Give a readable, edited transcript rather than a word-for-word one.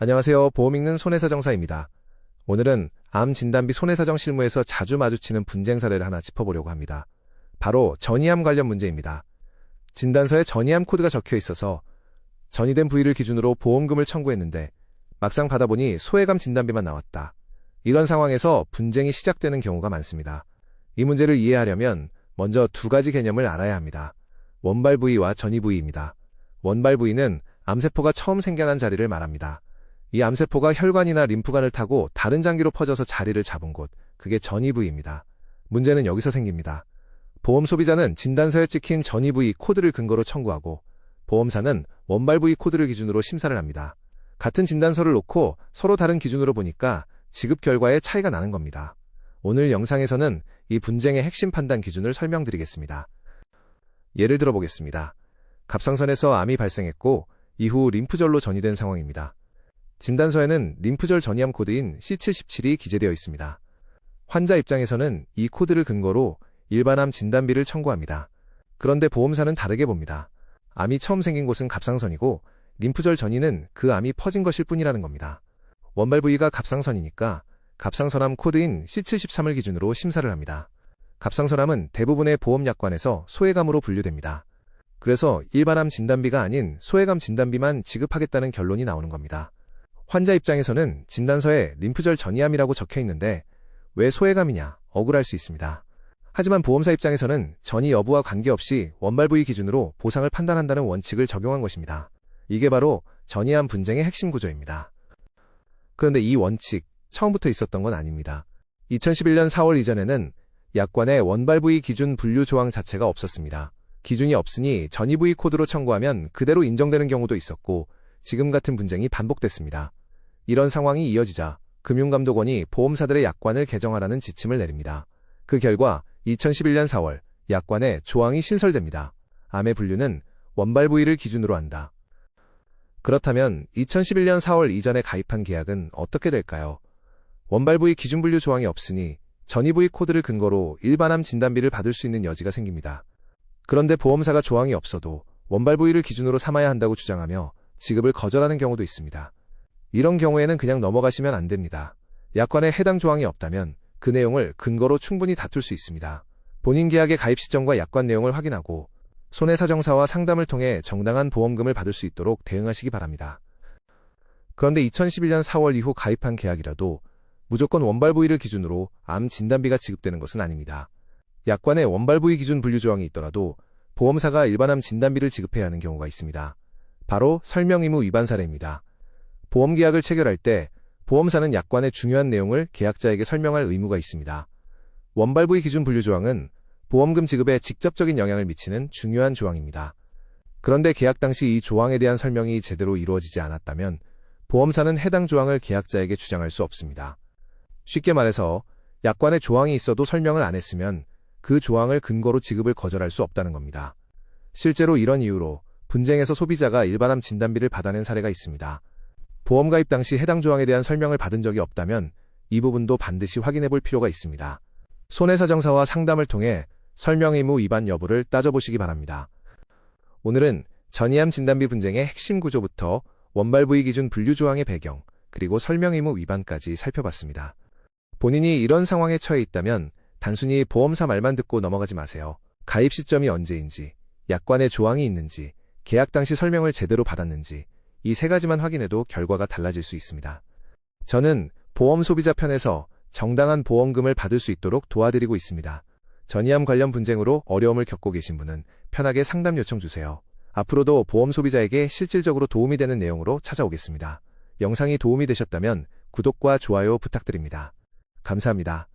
안녕하세요. 보험 읽는 손해사정사입니다. 오늘은 암 진단비 손해사정 실무에서 자주 마주치는 분쟁 사례를 하나 짚어보려고 합니다. 바로 전이암 관련 문제입니다. 진단서에 전이암 코드가 적혀 있어서 전이된 부위를 기준으로 보험금을 청구했는데 막상 받아보니 소외감 진단비만 나왔다. 이런 상황에서 분쟁이 시작되는 경우가 많습니다. 이 문제를 이해하려면 먼저 두 가지 개념을 알아야 합니다. 원발 부위와 전이 부위입니다. 원발 부위는 암세포가 처음 생겨난 자리를 말합니다. 이 암세포가 혈관이나 림프관을 타고 다른 장기로 퍼져서 자리를 잡은 곳, 그게 전이 부위입니다. 문제는 여기서 생깁니다. 보험 소비자는 진단서에 찍힌 전이 부위 코드를 근거로 청구하고 보험사는 원발 부위 코드를 기준으로 심사를 합니다. 같은 진단서를 놓고 서로 다른 기준으로 보니까 지급 결과에 차이가 나는 겁니다. 오늘 영상에서는 이 분쟁의 핵심 판단 기준을 설명드리겠습니다. 예를 들어보겠습니다. 갑상선에서 암이 발생했고 이후 림프절로 전이된 상황입니다. 진단서에는 림프절 전이암 코드인 C77이 기재되어 있습니다. 환자 입장에서는 이 코드를 근거로 일반암 진단비를 청구합니다. 그런데 보험사는 다르게 봅니다. 암이 처음 생긴 곳은 갑상선이고 림프절 전이는 그 암이 퍼진 것일 뿐이라는 겁니다. 원발 부위가 갑상선이니까 갑상선암 코드인 C73을 기준으로 심사를 합니다. 갑상선암은 대부분의 보험약관에서 소외감으로 분류됩니다. 그래서 일반암 진단비가 아닌 소외감 진단비만 지급하겠다는 결론이 나오는 겁니다. 환자 입장에서는 진단서에 림프절 전이암이라고 적혀 있는데 왜 소외감이냐 억울할 수 있습니다. 하지만 보험사 입장에서는 전이 여부와 관계없이 원발 부위 기준으로 보상을 판단한다는 원칙을 적용한 것입니다. 이게 바로 전이암 분쟁의 핵심 구조입니다. 그런데 이 원칙 처음부터 있었던 건 아닙니다. 2011년 4월 이전에는 약관에 원발 부위 기준 분류 조항 자체가 없었습니다. 기준이 없으니 전이 부위 코드로 청구하면 그대로 인정되는 경우도 있었고 지금 같은 분쟁이 반복됐습니다. 이런 상황이 이어지자 금융감독원이 보험사들의 약관을 개정하라는 지침을 내립니다. 그 결과 2011년 4월 약관에 조항이 신설됩니다. 암의 분류는 원발 부위를 기준으로 한다. 그렇다면 2011년 4월 이전에 가입한 계약은 어떻게 될까요? 원발 부위 기준 분류 조항이 없으니 전이 부위 코드를 근거로 일반암 진단비를 받을 수 있는 여지가 생깁니다. 그런데 보험사가 조항이 없어도 원발 부위를 기준으로 삼아야 한다고 주장하며 지급을 거절하는 경우도 있습니다. 이런 경우에는 그냥 넘어가시면 안 됩니다. 약관에 해당 조항이 없다면 그 내용을 근거로 충분히 다툴 수 있습니다. 본인 계약의 가입 시점과 약관 내용을 확인하고 손해사정사와 상담을 통해 정당한 보험금을 받을 수 있도록 대응하시기 바랍니다. 그런데 2011년 4월 이후 가입한 계약이라도 무조건 원발 부위를 기준으로 암 진단비가 지급되는 것은 아닙니다. 약관에 원발 부위 기준 분류 조항이 있더라도 보험사가 일반암 진단비를 지급해야 하는 경우가 있습니다. 바로 설명 의무 위반 사례입니다. 보험계약을 체결할 때 보험사는 약관의 중요한 내용을 계약자에게 설명할 의무가 있습니다. 원발 부위 기준 분류 조항은 보험금 지급에 직접적인 영향을 미치는 중요한 조항입니다. 그런데 계약 당시 이 조항에 대한 설명이 제대로 이루어지지 않았다면 보험사는 해당 조항을 계약자에게 주장할 수 없습니다. 쉽게 말해서 약관에 조항이 있어도 설명을 안 했으면 그 조항을 근거로 지급을 거절할 수 없다는 겁니다. 실제로 이런 이유로 분쟁에서 소비자가 일반암 진단비를 받아낸 사례가 있습니다. 보험 가입 당시 해당 조항에 대한 설명을 받은 적이 없다면 이 부분도 반드시 확인해 볼 필요가 있습니다. 손해사정사와 상담을 통해 설명 의무 위반 여부를 따져보시기 바랍니다. 오늘은 전이암 진단비 분쟁의 핵심 구조부터 원발 부위 기준 분류 조항의 배경, 그리고 설명 의무 위반까지 살펴봤습니다. 본인이 이런 상황에 처해 있다면 단순히 보험사 말만 듣고 넘어가지 마세요. 가입 시점이 언제인지, 약관에 조항이 있는지, 계약 당시 설명을 제대로 받았는지 이 세 가지만 확인해도 결과가 달라질 수 있습니다. 저는 보험 소비자 편에서 정당한 보험금을 받을 수 있도록 도와드리고 있습니다. 전이암 관련 분쟁으로 어려움을 겪고 계신 분은 편하게 상담 요청 주세요. 앞으로도 보험 소비자에게 실질적으로 도움이 되는 내용으로 찾아오겠습니다. 영상이 도움이 되셨다면 구독과 좋아요 부탁드립니다. 감사합니다.